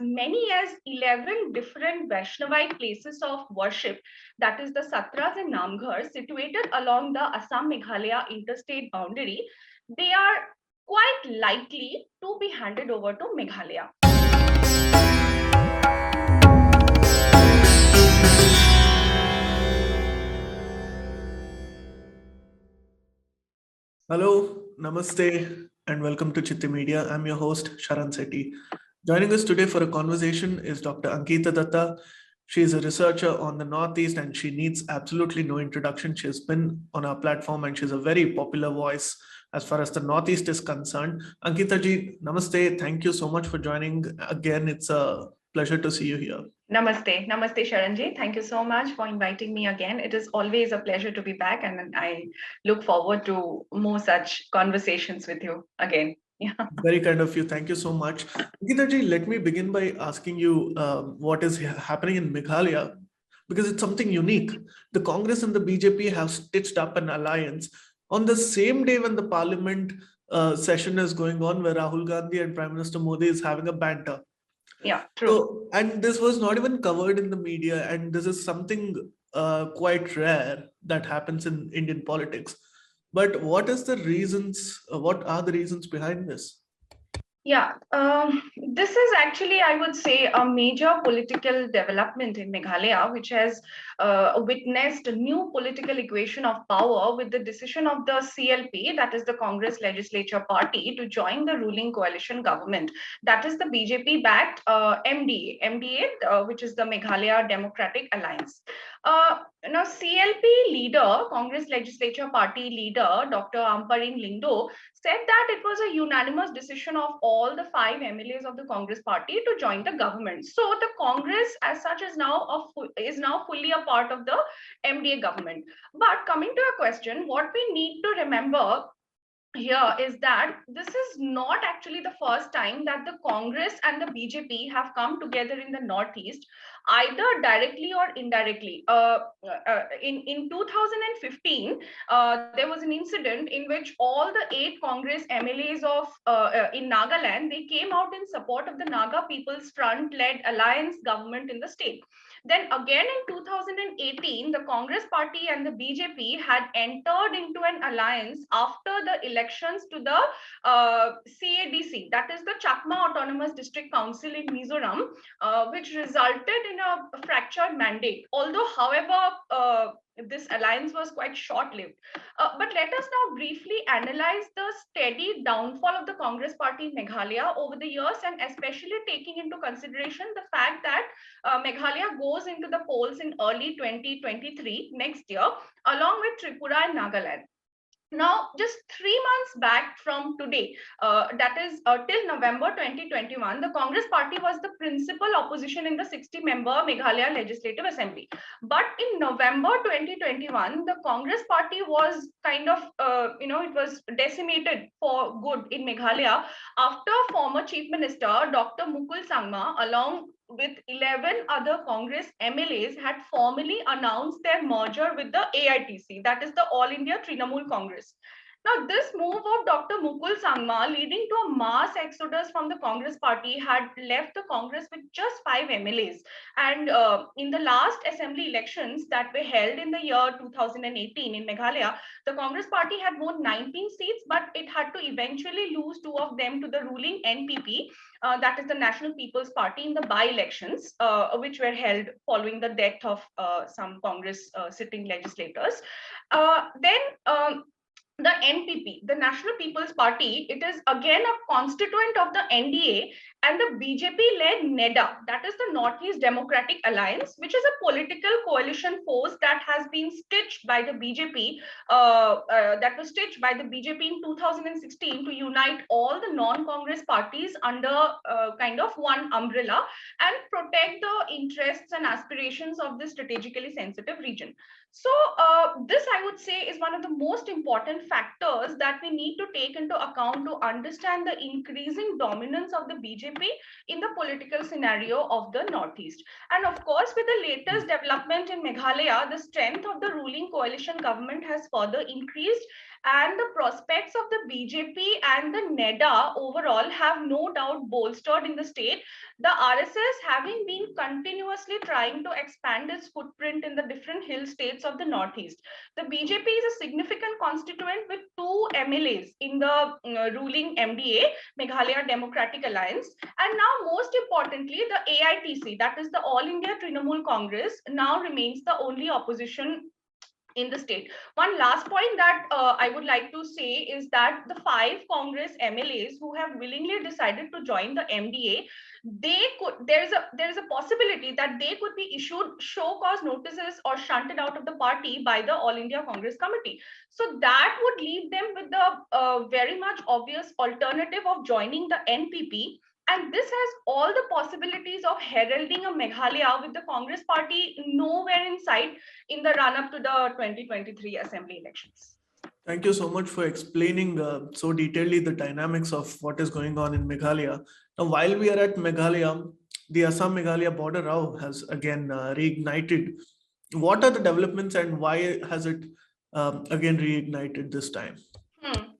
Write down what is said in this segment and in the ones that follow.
many as 11 different Vaishnavite places of worship, that is the Satras and Namghar, situated along the Assam-Meghalaya interstate boundary. They are quite likely to be handed over to Meghalaya. Hello, namaste, and welcome to Citti Media. I'm your host, Sharan Citti. Joining us today for a conversation is Dr. Ankita Dutta. She is a researcher on the Northeast and she needs absolutely no introduction. She has been on our platform and she's a very popular voice as far as the Northeast is concerned. Ankita ji, namaste. Thank you so much for joining again. It's a pleasure to see you here. Namaste. Namaste, Sharanji. Thank you so much for inviting me again. It is always a pleasure to be back, and I look forward to more such conversations with you again. Yeah. Very kind of you. Thank you so much. Ankita ji, let me begin by asking you what is happening in Meghalaya, because it's something unique. The Congress and the BJP have stitched up an alliance on the same day when the parliament session is going on, where Rahul Gandhi and Prime Minister Modi is having a banter. Yeah, true. So, and this was not even covered in the media, and this is something quite rare that happens in Indian politics. But what is the reasons? What are the reasons behind this? Yeah, this is actually, I would say, a major political development in Meghalaya, which has witnessed a new political equation of power with the decision of the CLP, that is the Congress Legislature Party, to join the ruling coalition government. That is the BJP-backed MDA, which is the Meghalaya Democratic Alliance. Now, CLP leader, Congress Legislature Party leader, Dr. Amparin Lindo, said that it was a unanimous decision of all the 5 MLAs of the Congress party to join the government. So the Congress as such is now fully a part of the MDA government. But coming to a question, what we need to remember here is that this is not actually the first time that the Congress and the BJP have come together in the Northeast, either directly or indirectly. In 2015, there was an incident in which all the 8 Congress MLAs of in Nagaland, they came out in support of the Naga People's Front-led alliance government in the state. Then again in 2018, the Congress party and the BJP had entered into an alliance after the elections to the CADC, that is the Chakma Autonomous District Council in Mizoram, which resulted in a fractured mandate. Although, however, this alliance was quite short-lived. But let us now briefly analyze the steady downfall of the Congress party in Meghalaya over the years, and especially taking into consideration the fact that Meghalaya goes into the polls in early 2023, next year, along with Tripura and Nagaland. Now, just 3 months back from today, that is till November 2021, the Congress party was the principal opposition in the 60-member Meghalaya Legislative Assembly. But in November 2021, the Congress party was kind of, it was decimated for good in Meghalaya after former Chief Minister Dr. Mukul Sangma, along with 11 other Congress MLAs, had formally announced their merger with the AITC, that is the All India Trinamool Congress. Now, this move of Dr. Mukul Sangma, leading to a mass exodus from the Congress party, had left the Congress with just 5 MLAs. And in the last assembly elections that were held in the year 2018 in Meghalaya, the Congress party had won 19 seats, but it had to eventually lose 2 of them to the ruling NPP, that is the National People's Party, in the by-elections, which were held following the death of some Congress sitting legislators. Then the NPP, the National People's Party, it is again a constituent of the NDA and the BJP-led NEDA, that is the Northeast Democratic Alliance, which is a political coalition force that has been stitched by the BJP, in 2016 to unite all the non-Congress parties under kind of one umbrella and protect the interests and aspirations of this strategically sensitive region. So this, I would say, is one of the most important factors that we need to take into account to understand the increasing dominance of the BJP in the political scenario of the Northeast. And of course, with the latest development in Meghalaya, the strength of the ruling coalition government has further increased. And the prospects of the BJP and the NEDA overall have no doubt bolstered in the state, the RSS having been continuously trying to expand its footprint in the different hill states of the Northeast. The BJP is a significant constituent with 2 MLAs in the ruling MDA, Meghalaya Democratic Alliance. And now, most importantly, the AITC, that is the All India Trinamool Congress, now remains the only opposition in the state. One last point that I would like to say is that the 5 Congress MLAs who have willingly decided to join the MDA, there is a possibility that they could be issued show cause notices or shunted out of the party by the All India Congress Committee. So that would leave them with the very much obvious alternative of joining the NPP, and this has all the possibilities of heralding a Meghalaya with the Congress party nowhere in sight in the run up to the 2023 assembly elections. Thank you so much for explaining so detailedly the dynamics of what is going on in Meghalaya. Now, while we are at Meghalaya, the Assam Meghalaya border row has again reignited. What are the developments and why has it again reignited this time?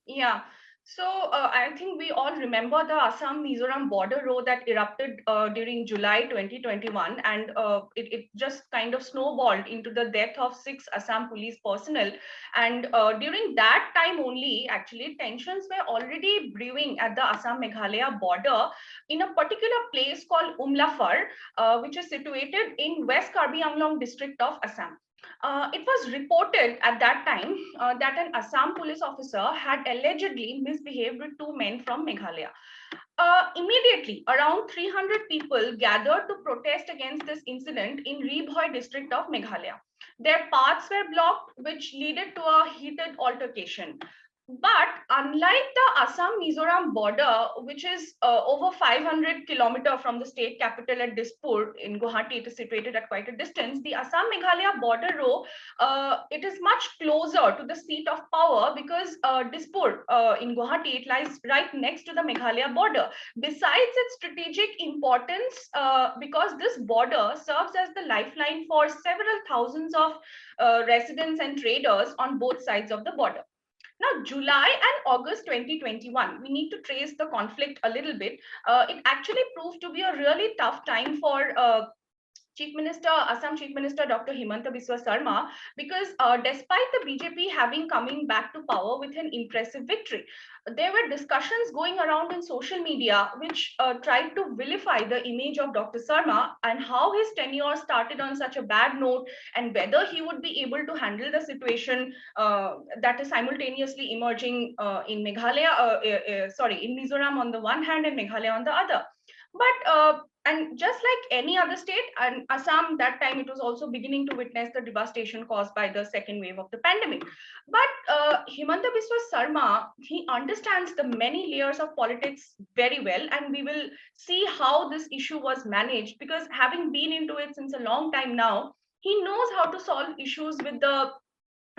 Yeah. So I think we all remember the Assam-Mizoram border row that erupted during July 2021, and it just kind of snowballed into the death of 6 Assam police personnel. And during that time only, actually, tensions were already brewing at the Assam-Meghalaya border in a particular place called Umlafar, which is situated in West Karbi Anglong district of Assam. It was reported at that time that an Assam police officer had allegedly misbehaved with 2 men from Meghalaya. Immediately, around 300 people gathered to protest against this incident in Ribhoi district of Meghalaya. Their paths were blocked, which led to a heated altercation. But unlike the Assam-Mizoram border, which is over 500 kilometers from the state capital at Dispur in Guwahati, it is situated at quite a distance. The Assam-Meghalaya border row, it is much closer to the seat of power because Dispur in Guwahati, it lies right next to the Meghalaya border. Besides its strategic importance, because this border serves as the lifeline for several thousands of residents and traders on both sides of the border. Now, July and August 2021, we need to trace the conflict a little bit. It actually proved to be a really tough time for Assam Chief Minister Dr. Himanta Biswas Sarma, because despite the BJP having coming back to power with an impressive victory, there were discussions going around in social media which tried to vilify the image of Dr. Sarma and how his tenure started on such a bad note, and whether he would be able to handle the situation that is simultaneously emerging in in Mizoram on the one hand and Meghalaya on the other. But and just like any other state, and Assam, that time it was also beginning to witness the devastation caused by the second wave of the pandemic. But Himanta Biswas Sarma, he understands the many layers of politics very well, and we will see how this issue was managed, because having been into it since a long time now, he knows how to solve issues with the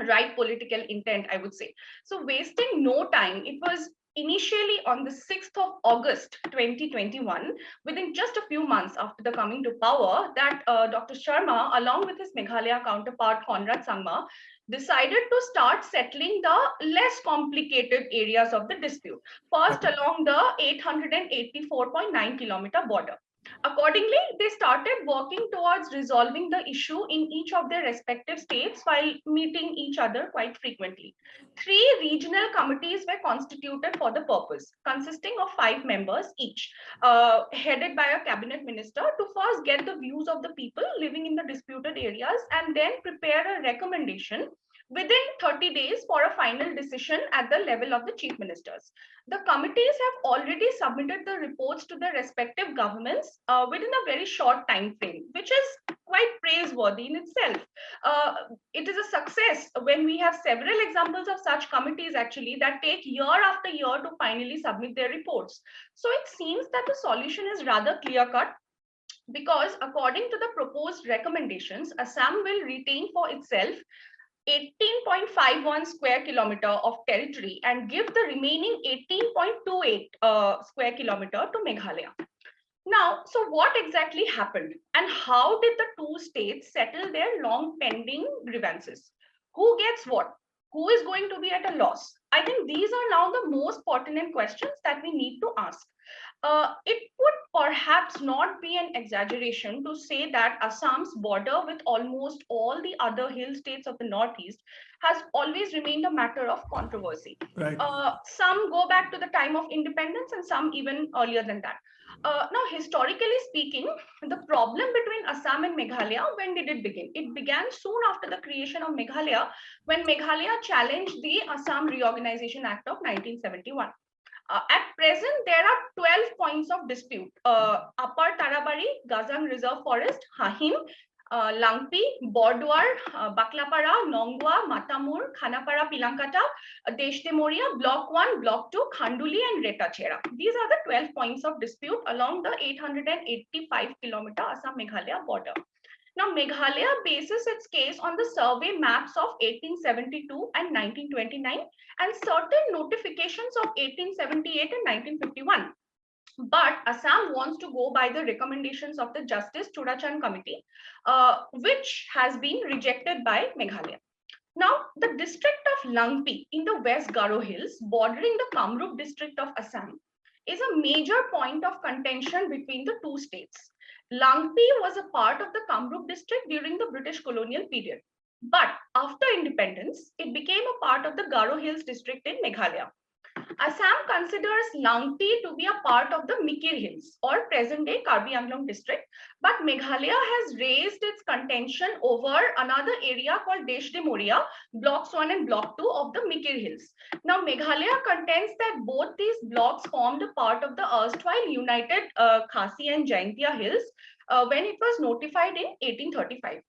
right political intent, I would say. So wasting no time, it was initially on the 6th of August 2021, within just a few months after the coming to power, that Dr. Sharma, along with his Meghalaya counterpart Conrad Sangma, decided to start settling the less complicated areas of the dispute, first along the 884.9 kilometer border. Accordingly, they started working towards resolving the issue in each of their respective states while meeting each other quite frequently. 3 regional committees were constituted for the purpose, consisting of 5 members each, headed by a cabinet minister, to first get the views of the people living in the disputed areas and then prepare a recommendation within 30 days for a final decision at the level of the chief ministers. The committees have already submitted the reports to their respective governments within a very short time frame, which is quite praiseworthy in itself. It is a success when we have several examples of such committees actually that take year after year to finally submit their reports. So it seems that the solution is rather clear-cut, because according to the proposed recommendations, Assam will retain for itself 18.51 square kilometer of territory and give the remaining 18.28 square kilometer to Meghalaya. Now, so what exactly happened and how did the two states settle their long pending grievances? Who gets what? Who is going to be at a loss? I think these are now the most pertinent questions that we need to ask. It would perhaps not be an exaggeration to say that Assam's border with almost all the other hill states of the Northeast has always remained a matter of controversy. Right. Some go back to the time of independence and some even earlier than that. Now, historically speaking, the problem between Assam and Meghalaya, when did it begin? It began soon after the creation of Meghalaya, when Meghalaya challenged the Assam Reorganization Act of 1971. At present, there are 12 points of dispute. Upper Tarabari, Gazang Reserve Forest, Hahim, Langpi, Bordwar, Baklapara, Nongwa, Matamur, Khanapara, Pilankata, Deshdemoria, Block 1, Block 2, Khanduli, and Retachera. These are the 12 points of dispute along the 885-kilometer Assam-Meghalaya border. Now, Meghalaya bases its case on the survey maps of 1872 and 1929 and certain notifications of 1878 and 1951. But Assam wants to go by the recommendations of the Justice Chudachand Committee, which has been rejected by Meghalaya. Now, the district of Langpi in the West Garo Hills, bordering the Kamrup district of Assam, is a major point of contention between the two states. Langpi was a part of the Kamrup district during the British colonial period. But after independence, it became a part of the Garo Hills district in Meghalaya. Assam considers Langpi to be a part of the Mikir Hills or present-day Karbi Anglong district, but Meghalaya has raised its contention over another area called Deshdemoria, Blocks 1 and Block 2 of the Mikir Hills. Now, Meghalaya contends that both these blocks formed a part of the erstwhile united Khasi and Jaintia Hills when it was notified in 1835.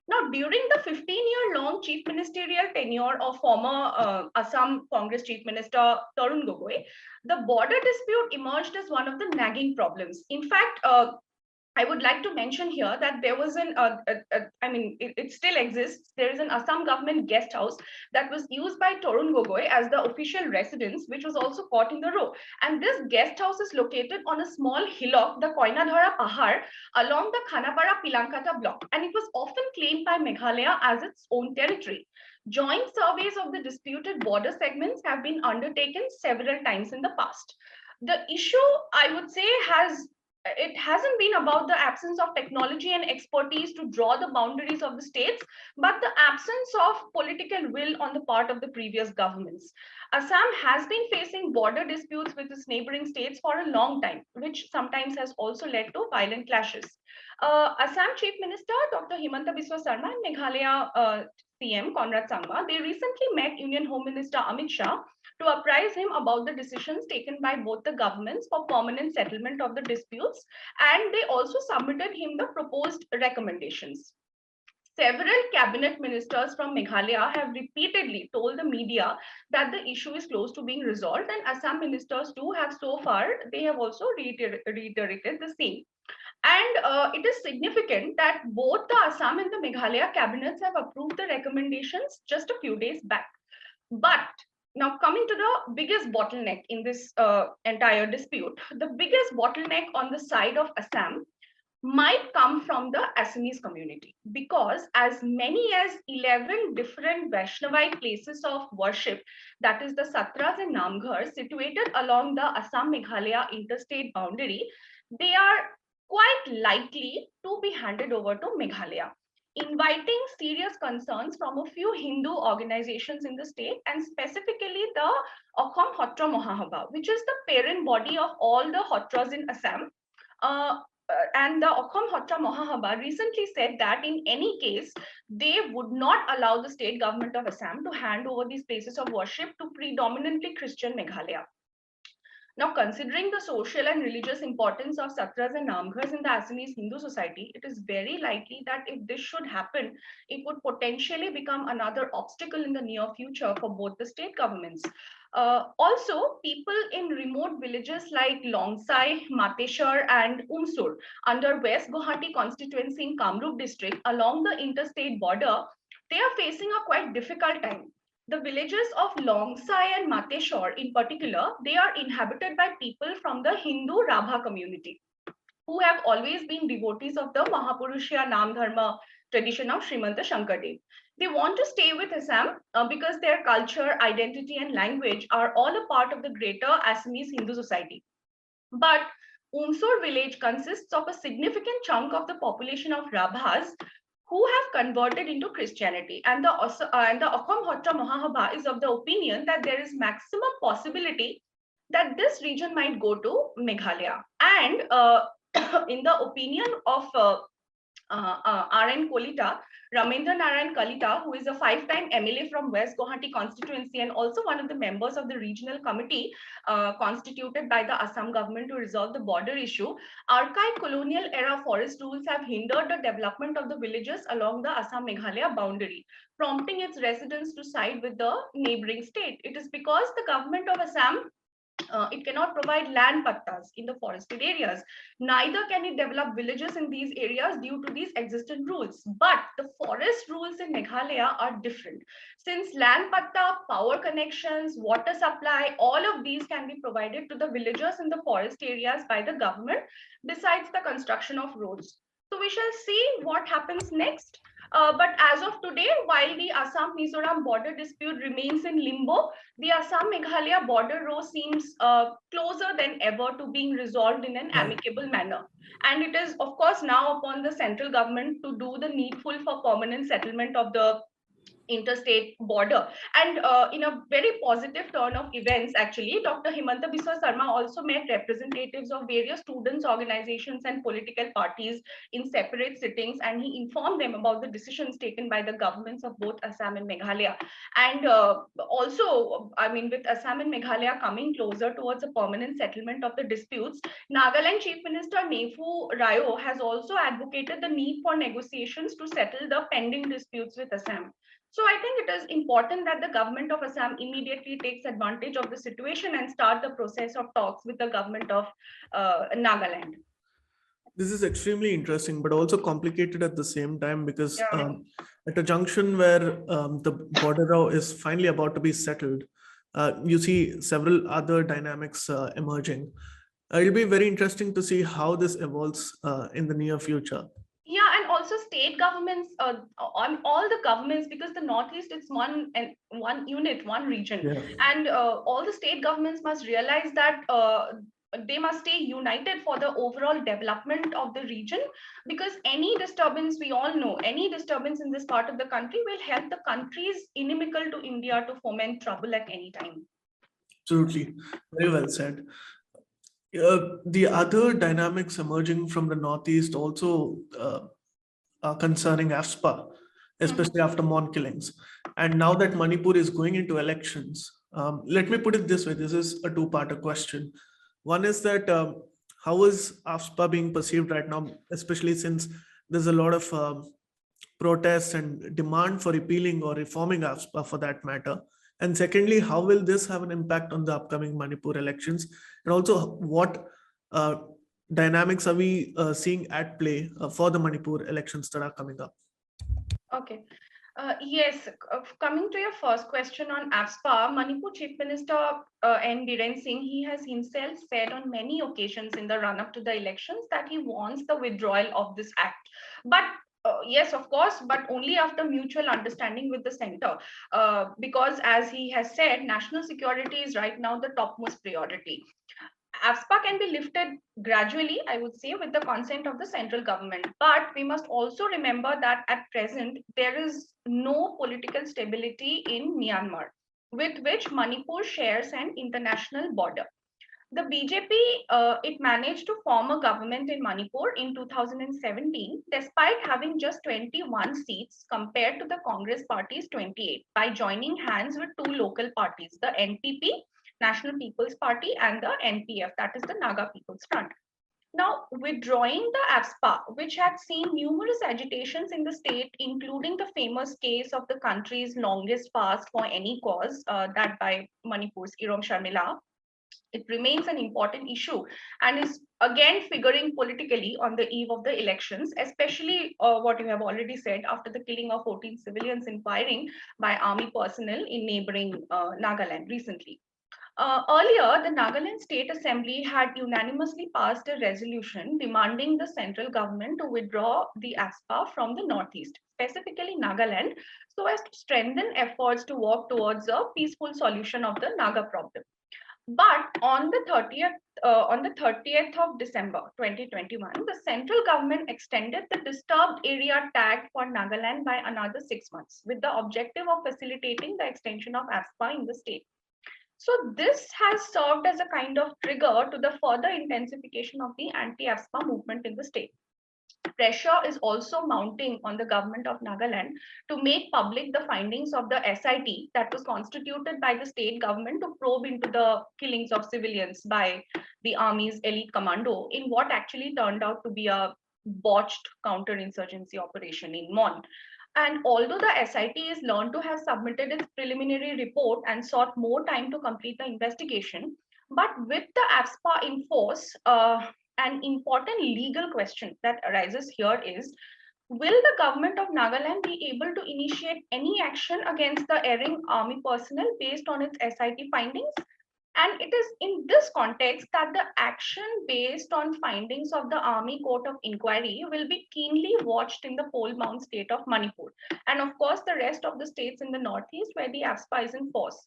Now, during the 15-year-long chief ministerial tenure of former Assam Congress Chief Minister Tarun Gogoi, the border dispute emerged as one of the nagging problems. In fact, I would like to mention here that there was it still exists. There is an Assam government guest house that was used by Tarun Gogoi as the official residence, which was also caught in the row. And this guest house is located on a small hillock, the Koinadhara Pahar, along the Khanapara Pilankata block. And it was often claimed by Meghalaya as its own territory. Joint surveys of the disputed border segments have been undertaken several times in the past. The issue, I would say, hasn't been about the absence of technology and expertise to draw the boundaries of the states, but the absence of political will on the part of the previous governments. Assam has been facing border disputes with its neighboring states for a long time, which sometimes has also led to violent clashes. Assam Chief Minister Dr. Himanta Biswas Sarma and Meghalaya CM Conrad Sangma, they recently met Union Home Minister Amit Shah to apprise him about the decisions taken by both the governments for permanent settlement of the disputes, and they also submitted him the proposed recommendations. Several cabinet ministers from Meghalaya have repeatedly told the media that the issue is close to being resolved, and Assam ministers too have so far, they have also reiterated the same. And it is significant that both the Assam and the Meghalaya cabinets have approved the recommendations just a few days back. But now, coming to the biggest bottleneck in this entire dispute, the biggest bottleneck on the side of Assam might come from the Assamese community, because as many as 11 different Vaishnavite places of worship, that is the Satras and Namghar, situated along the Assam-Meghalaya interstate boundary, they are quite likely to be handed over to Meghalaya, inviting serious concerns from a few Hindu organizations in the state, and specifically the Akhom Hotra Mahasabha, which is the parent body of all the Hotras in Assam. And the Akhom Hotra Mahasabha recently said that in any case, they would not allow the state government of Assam to hand over these places of worship to predominantly Christian Meghalaya. Now, considering the social and religious importance of Satras and Namghars in the Assamese Hindu society, it is very likely that if this should happen, it would potentially become another obstacle in the near future for both the state governments. Also, people in remote villages like Longsai, Mateshwar, and Umsur under West Guwahati constituency in Kamrup district along the interstate border, they are facing a quite difficult time. The villages of Longsai and Mateshwar in particular, they are inhabited by people from the Hindu Rabha community, who have always been devotees of the Mahapurusha Nam Dharma tradition of Srimanta Shankardev. They want to stay with Assam because their culture, identity, and language are all a part of the greater Assamese Hindu society. But Umsur village consists of a significant chunk of the population of Rabhas who have converted into Christianity. And the Okham Hotra Mahabha is of the opinion that there is maximum possibility that this region might go to Meghalaya. And in the opinion of RN Kolita, Ramendra Narayan Kalita, who is a five-time MLA from West Guwahati constituency and also one of the members of the regional committee constituted by the Assam government to resolve the border issue, archaic colonial era forest rules have hindered the development of the villages along the Assam-Meghalaya boundary, prompting its residents to side with the neighboring state. It is because the government of Assam it cannot provide land pattas in the forested areas. Neither can it develop villages in these areas due to these existing rules. But the forest rules in Meghalaya are different. Since land patta, power connections, water supply, all of these can be provided to the villagers in the forest areas by the government, besides the construction of roads. So we shall see what happens next. But as of today, while the Assam-Mizoram border dispute remains in limbo, the Assam-Meghalaya border row seems closer than ever to being resolved in an Right. amicable manner. And it is, of course, now upon the central government to do the needful for permanent settlement of the interstate border. And in a very positive turn of events, actually, Dr. Himanta Biswas Sarma also met representatives of various students organizations and political parties in separate sittings, and he informed them about the decisions taken by the governments of both Assam and Meghalaya. And also, I mean, with Assam and Meghalaya coming closer towards a permanent settlement of the disputes, Nagaland Chief Minister Nefu Rayo has also advocated the need for negotiations to settle the pending disputes with Assam. So I think it is important that the government of Assam immediately takes advantage of the situation and start the process of talks with the government of Nagaland. This is extremely interesting, but also complicated at the same time because Yeah. at a junction where the border row is finally about to be settled, you see several other dynamics emerging. It'll be very interesting to see how this evolves in the near future. Yeah, and also state governments, on all the governments, because the Northeast it's one and one unit, one region, Yeah. and all the state governments must realize that they must stay united for the overall development of the region, because any disturbance, we all know, any disturbance in this part of the country will help the countries inimical to India to foment trouble at any time. Absolutely. Very well said. The other dynamics emerging from the Northeast also are concerning AFSPA, especially after Mon killings. And now that Manipur is going into elections, let me put it this way, this is a two-parter question. One is that how is AFSPA being perceived right now, especially since there's a lot of protests and demand for repealing or reforming AFSPA for that matter? And secondly, how will this have an impact on the upcoming Manipur elections? And also, what dynamics are we seeing at play for the Manipur elections that are coming up? Okay. Yes, coming to your first question on AFSPA, Manipur Chief Minister N. Biren Singh, he has himself said on many occasions in the run-up to the elections that he wants the withdrawal of this act. But yes, of course, but only after mutual understanding with the center. Because as he has said, national security is right now the topmost priority. AFSPA can be lifted gradually, I would say, with the consent of the central government. But we must also remember that at present, there is no political stability in Myanmar, with which Manipur shares an international border. The BJP, it managed to form a government in Manipur in 2017, despite having just 21 seats compared to the Congress party's 28, by joining hands with two local parties, the NPP, National People's Party, and the NPF, that is the Naga People's Front. Now, withdrawing the AFSPA, which had seen numerous agitations in the state, including the famous case of the country's longest fast for any cause, that by Manipur's Irom Sharmila, it remains an important issue and is again figuring politically on the eve of the elections, especially what you have already said after the killing of 14 civilians in firing by army personnel in neighboring Nagaland recently. Earlier, the Nagaland State Assembly had unanimously passed a resolution demanding the central government to withdraw the AFSPA from the Northeast. specifically Nagaland, so as to strengthen efforts to work towards a peaceful solution of the Naga problem. But on the 30th of December 2021, the central government extended the disturbed area tag for Nagaland by another 6 months, with the objective of facilitating the extension of AFSPA in the state. So this has served as a kind of trigger to the further intensification of the anti-AFSPA movement in the state. Pressure is also mounting on the government of Nagaland to make public the findings of the SIT that was constituted by the state government to probe into the killings of civilians by the army's elite commando in what actually turned out to be a botched counterinsurgency operation in Mon. And although the SIT is learned to have submitted its preliminary report and sought more time to complete the investigation, but with the AFSPA in force, an important legal question that arises here is, will the government of Nagaland be able to initiate any action against the erring army personnel based on its SIT findings? And it is in this context that the action based on findings of the Army Court of Inquiry will be keenly watched in the pole-bound state of Manipur, and of course the rest of the states in the northeast where the AFSPA is in force.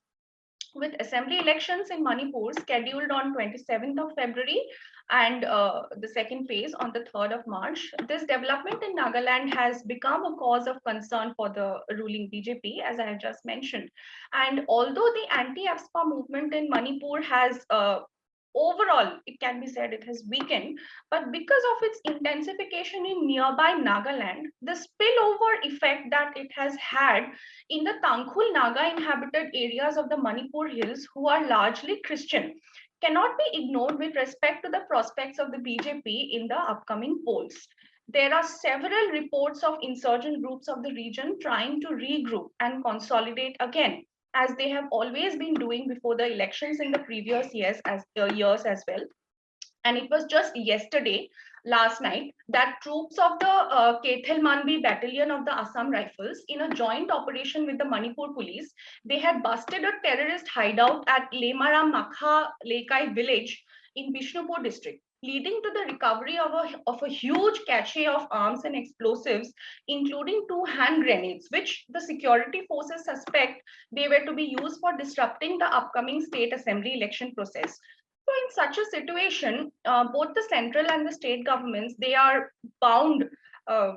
With assembly elections in Manipur scheduled on 27th of February and the second phase on the 3rd of March, this development in Nagaland has become a cause of concern for the ruling BJP, as I have just mentioned. And although the anti-AFSPA movement in Manipur has overall, it can be said it has weakened, but because of its intensification in nearby Nagaland, the spillover effect that it has had in the Tangkhul Naga inhabited areas of the Manipur hills, who are largely Christian, cannot be ignored with respect to the prospects of the BJP in the upcoming polls. There are several reports of insurgent groups of the region trying to regroup and consolidate again, as they have always been doing before the elections in the previous years as well. And it was just yesterday, last night, that troops of the Kethelmanbi battalion of the Assam Rifles, in a joint operation with the Manipur police, they had busted a terrorist hideout at Lemaram Makha Lekai village in Bishnupur district, leading to the recovery of a huge cache of arms and explosives, including 2 hand grenades, which the security forces suspect they were to be used for disrupting the upcoming state assembly election process. So in such a situation, both the central and the state governments, they are bound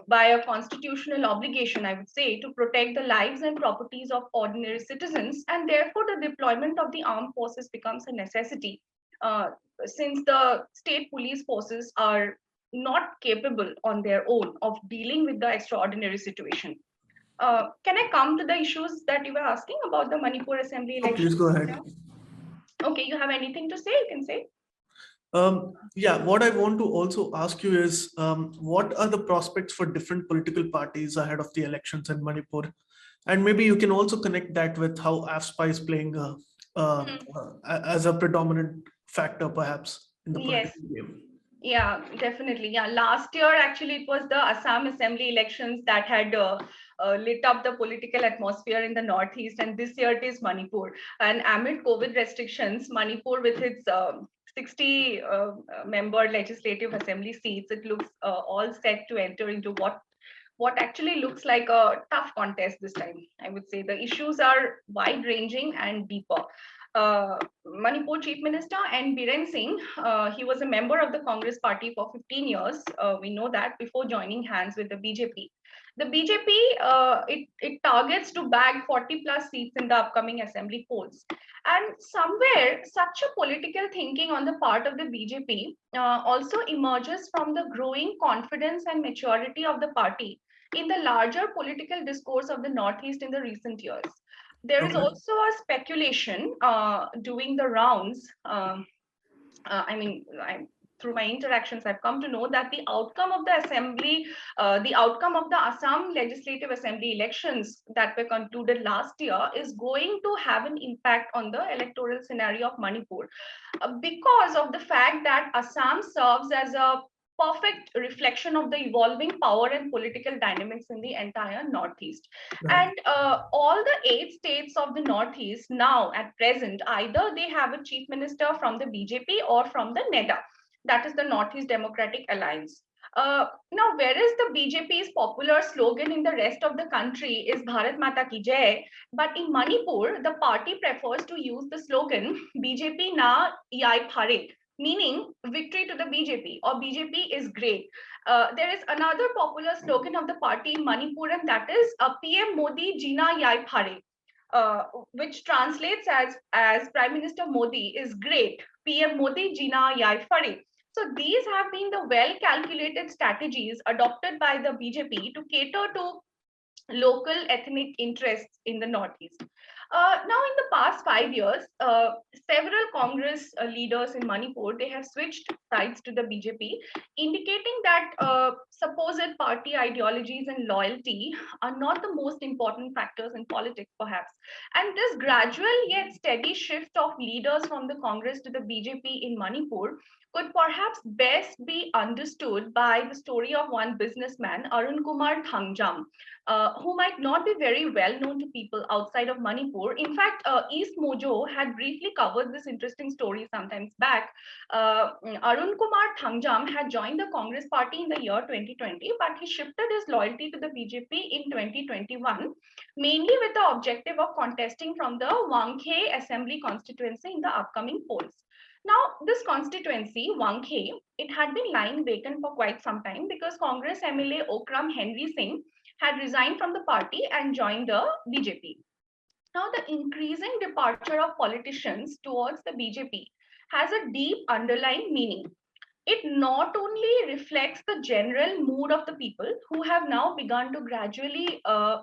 by a constitutional obligation, I would say, to protect the lives and properties of ordinary citizens, and therefore the deployment of the armed forces becomes a necessity, since the state police forces are not capable on their own of dealing with the extraordinary situation. Can I come to the issues that you were asking about the Manipur Assembly election? Please go ahead. Okay, you have anything to say? You can say. Yeah, what I want to also ask you is, what are the prospects for different political parties ahead of the elections in Manipur? And maybe you can also connect that with how AFSPA is playing as a predominant factor, perhaps, in the political game. Yeah, definitely. Yeah, last year, actually, it was the Assam Assembly elections that had lit up the political atmosphere in the Northeast. And this year it is Manipur. And amid COVID restrictions, Manipur, with its 60 member legislative assembly seats, it looks all set to enter into what actually looks like a tough contest this time. I would say the issues are wide ranging and deeper. Manipur Chief Minister N. Biren Singh, he was a member of the Congress party for 15 years. We know that, before joining hands with the BJP. The BJP, it targets to bag 40 plus seats in the upcoming assembly polls. And somewhere such a political thinking on the part of the BJP also emerges from the growing confidence and maturity of the party in the larger political discourse of the Northeast in the recent years. There is also a speculation doing the rounds. Through my interactions, I've come to know that the outcome of the assembly, the outcome of the Assam Legislative Assembly elections that were concluded last year is going to have an impact on the electoral scenario of Manipur, because of the fact that Assam serves as a perfect reflection of the evolving power and political dynamics in the entire Northeast. Right. And all the 8 states of the Northeast now at present, either they have a chief minister from the BJP or from the NEDA, that is the Northeast Democratic Alliance. Now, whereas the BJP's popular slogan in the rest of the country is Bharat Mata Ki Jai, but in Manipur, the party prefers to use the slogan BJP Na Yai Phare, meaning victory to the BJP or BJP is great. There is another popular slogan of the party in Manipur, and that is PM Modi Jina Yai Phare, which translates as Prime Minister Modi is great. PM Modi Jina Yai Phare. So these have been the well-calculated strategies adopted by the BJP to cater to local ethnic interests in the Northeast. Now, in the past 5 years, several Congress leaders in Manipur, they have switched sides to the BJP, indicating that supposed party ideologies and loyalty are not the most important factors in politics, perhaps. And this gradual yet steady shift of leaders from the Congress to the BJP in Manipur could perhaps best be understood by the story of one businessman, Arun Kumar Thangjam, who might not be very well known to people outside of Manipur. In fact, East Mojo had briefly covered this interesting story sometimes back. Arun Kumar Thangjam had joined the Congress party in the year 2020, but he shifted his loyalty to the BJP in 2021, mainly with the objective of contesting from the Wangkhe Assembly constituency in the upcoming polls. Now, this constituency, Wangkhe, it had been lying vacant for quite some time because Congress MLA Okram Henry Singh had resigned from the party and joined the BJP. Now, the increasing departure of politicians towards the BJP has a deep underlying meaning. It not only reflects the general mood of the people who have now begun to gradually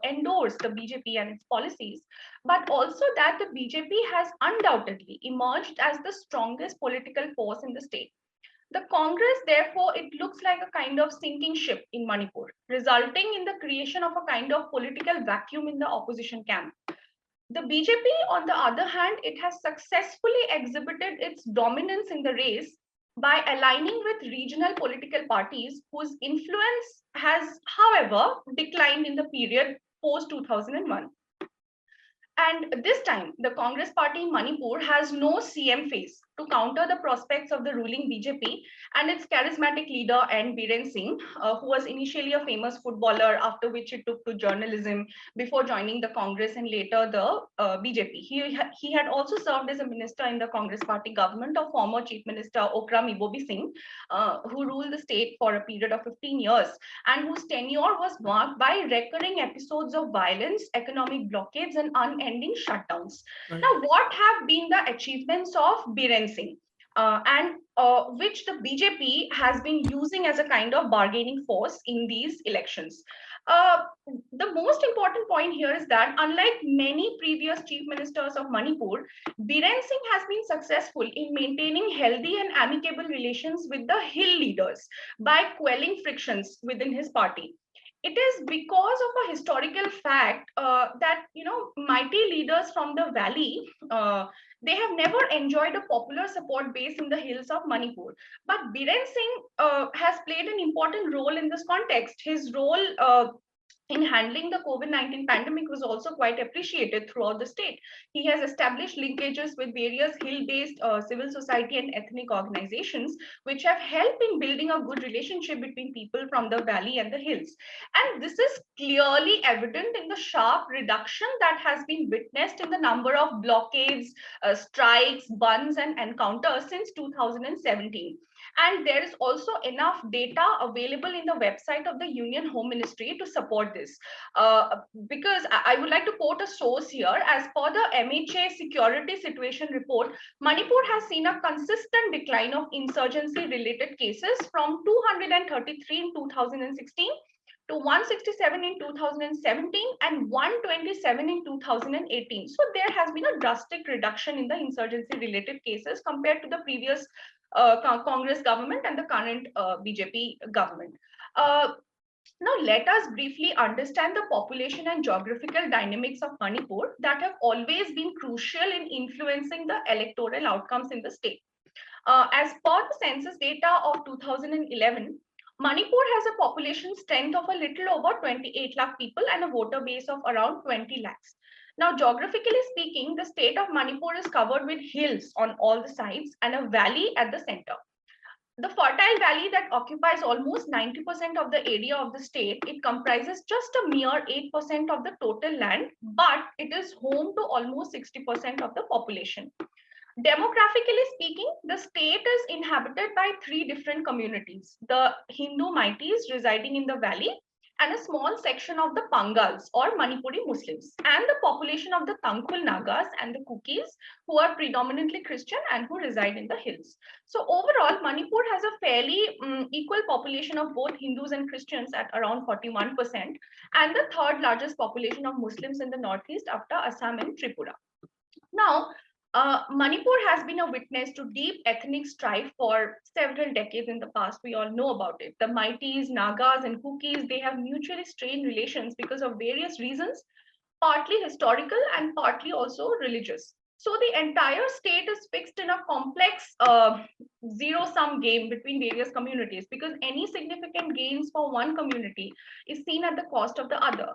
endorse the BJP and its policies, but also that the BJP has undoubtedly emerged as the strongest political force in the state. The Congress, therefore, it looks like a kind of sinking ship in Manipur, resulting in the creation of a kind of political vacuum in the opposition camp. The BJP, on the other hand, it has successfully exhibited its dominance in the race by aligning with regional political parties whose influence has, however, declined in the period post 2001. And this time, the Congress party in Manipur has no CM face to counter the prospects of the ruling BJP and its charismatic leader N. Biren Singh, who was initially a famous footballer, after which he took to journalism before joining the Congress and later the BJP. He had also served as a minister in the Congress party government of former Chief Minister Okram Ibobi Singh, who ruled the state for a period of 15 years and whose tenure was marked by recurring episodes of violence, economic blockades, and unending shutdowns. Right. Now, what have been the achievements of Biren Singh, and which the BJP has been using as a kind of bargaining force in these elections? The most important point here is that unlike many previous chief ministers of Manipur, Biren Singh has been successful in maintaining healthy and amicable relations with the Hill leaders by quelling frictions within his party. It is because of a historical fact that mighty leaders from the valley, they have never enjoyed a popular support base in the hills of Manipur. But Biren Singh has played an important role in this context. His role in handling the COVID-19 pandemic was also quite appreciated throughout the state. He has established linkages with various hill-based civil society and ethnic organizations, which have helped in building a good relationship between people from the valley and the hills. And this is clearly evident in the sharp reduction that has been witnessed in the number of blockades, strikes, bunds, and encounters since 2017. And there is also enough data available in the website of the Union Home Ministry to support this. Because I would like to quote a source here. As per the MHA security situation report, Manipur has seen a consistent decline of insurgency-related cases from 233 in 2016 to 167 in 2017 and 127 in 2018. So there has been a drastic reduction in the insurgency-related cases compared to the previous Congress government and the current BJP government. Now, let us briefly understand the population and geographical dynamics of Manipur that have always been crucial in influencing the electoral outcomes in the state. As per the census data of 2011, Manipur has a population strength of a little over 28 lakh people and a voter base of around 20 lakhs. Now, geographically speaking, the state of Manipur is covered with hills on all the sides and a valley at the center. The fertile valley that occupies almost 90% of the area of the state, it comprises just a mere 8% of the total land, but it is home to almost 60% of the population. Demographically speaking, the state is inhabited by three different communities: the Hindu Maitis residing in the valley, and a small section of the Pangals or Manipuri Muslims, and the population of the Tangkhul Nagas and the Kukis, who are predominantly Christian and who reside in the hills. So overall, Manipur has a fairly equal population of both Hindus and Christians at around 41%, and the third largest population of Muslims in the northeast after Assam and Tripura. Now, Manipur has been a witness to deep ethnic strife for several decades in the past. We all know about it. The Maitis, Nagas, and Kukis, they have mutually strained relations because of various reasons, partly historical and partly also religious. So the entire state is fixed in a complex zero-sum game between various communities, because any significant gains for one community is seen at the cost of the other.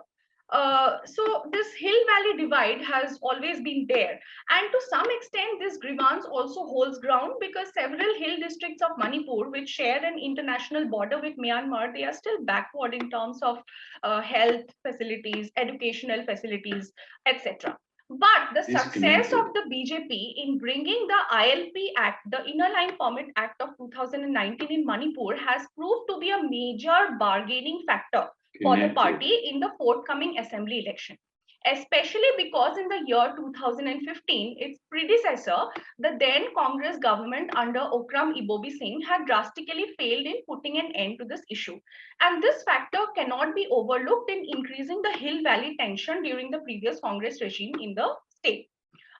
So this hill valley divide has always been there, and to some extent this grievance also holds ground, because several hill districts of Manipur, which share an international border with Myanmar, they are still backward in terms of health facilities, educational facilities, etc. But the success of the BJP in bringing the ILP Act, the Inner Line Permit Act of 2019 in Manipur, has proved to be a major bargaining factor for the party in the forthcoming assembly election, especially because in the year 2015, its predecessor, the then Congress government under Okram Ibobi Singh, had drastically failed in putting an end to this issue. And this factor cannot be overlooked in increasing the Hill Valley tension during the previous Congress regime in the state.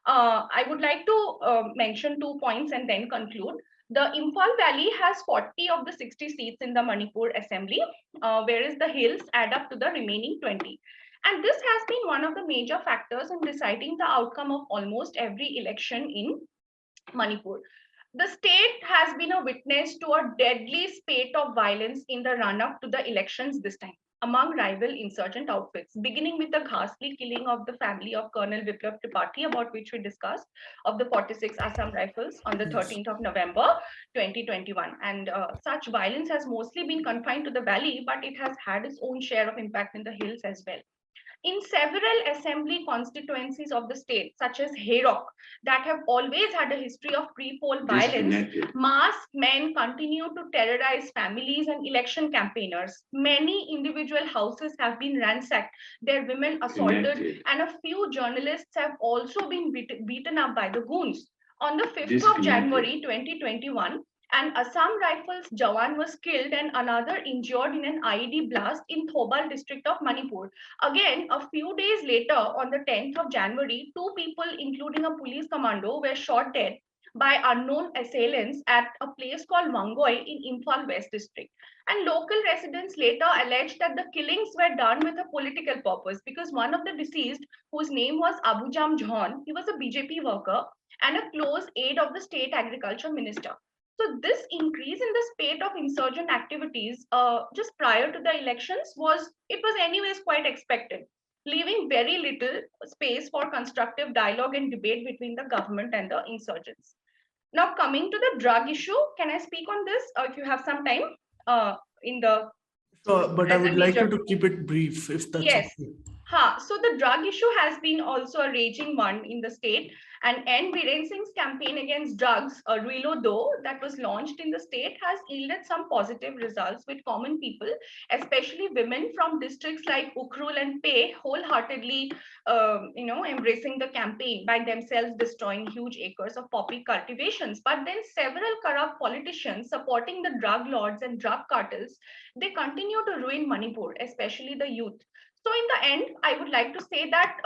I would like to mention 2 points and then conclude. The Imphal Valley has 40 of the 60 seats in the Manipur Assembly, whereas the hills add up to the remaining 20. And this has been one of the major factors in deciding the outcome of almost every election in Manipur. The state has been a witness to a deadly spate of violence in the run-up to the elections this time among rival insurgent outfits, beginning with the ghastly killing of the family of Colonel Biplab Tripathi, about which we discussed, of the 46 Assam Rifles on the 13th of November 2021. And such violence has mostly been confined to the valley, but it has had its own share of impact in the hills as well. In several assembly constituencies of the state, such as Hayrok, that have always had a history of pre-poll violence, masked men continue to terrorize families and election campaigners. Many individual houses have been ransacked, their women assaulted, and a few journalists have also been beaten up by the goons. On the 5th of January 2021, an Assam Rifles Jawan was killed and another injured in an IED blast in Thobal district of Manipur. Again, a few days later, on the 10th of January, 2 people, including a police commando, were shot dead by unknown assailants at a place called Wangoi in Imphal West district. And local residents later alleged that the killings were done with a political purpose, because one of the deceased, whose name was Abujam Jhan, he was a BJP worker and a close aide of the state agriculture minister. So this increase in the spate of insurgent activities just prior to the elections was anyways quite expected, leaving very little space for constructive dialogue and debate between the government and the insurgents. Now, coming to the drug issue, can I speak on this if you have some time in the... Sure, but I would like you to keep it brief, if that's yes. okay. So the drug issue has been also a raging one in the state, and N. Biren Singh's campaign against drugs, Reelo Do, that was launched in the state, has yielded some positive results with common people, especially women from districts like Ukhrul and Pei, wholeheartedly, embracing the campaign by themselves destroying huge acres of poppy cultivations. But then several corrupt politicians supporting the drug lords and drug cartels, they continue to ruin Manipur, especially the youth. So in the end, I would like to say that,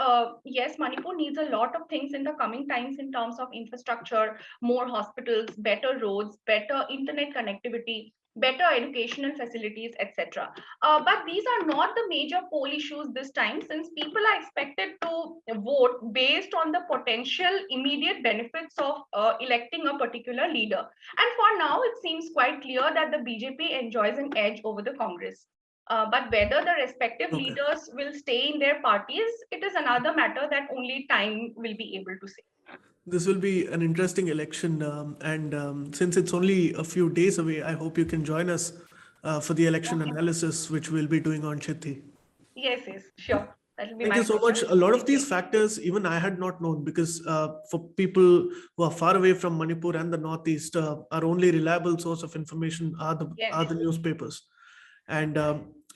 yes, Manipur needs a lot of things in the coming times in terms of infrastructure, more hospitals, better roads, better internet connectivity, better educational facilities, etc. But these are not the major poll issues this time, since people are expected to vote based on the potential immediate benefits of electing a particular leader. And for now, it seems quite clear that the BJP enjoys an edge over the Congress. But whether the respective leaders will stay in their parties, it is another matter that only time will be able to say. This will be an interesting election, and since it's only a few days away, I hope you can join us for the election analysis, which we'll be doing on Chitti. Yes, sure. That will be Thank my you so much. pleasure. A lot of Thank these you. factors, even I had not known, because for people who are far away from Manipur and the Northeast, our only reliable source of information are Yes. the newspapers, and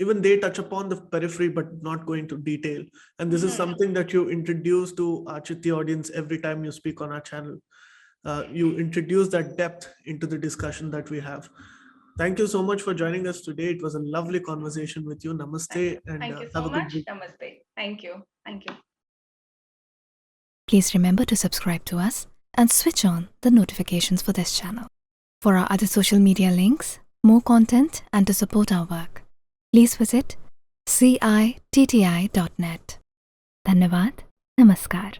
even they touch upon the periphery, but not go into detail. And this is something that you introduce to our Chitti audience every time you speak on our channel. You introduce that depth into the discussion that we have. Thank you so much for joining us today. It was a lovely conversation with you. Namaste, and Thank you have so a good much. week. Namaste. Thank you. Thank you. Please remember to subscribe to us and switch on the notifications for this channel. For our other social media links, more content, and to support our work, please visit citti.net. Dhanyavad. Namaskar.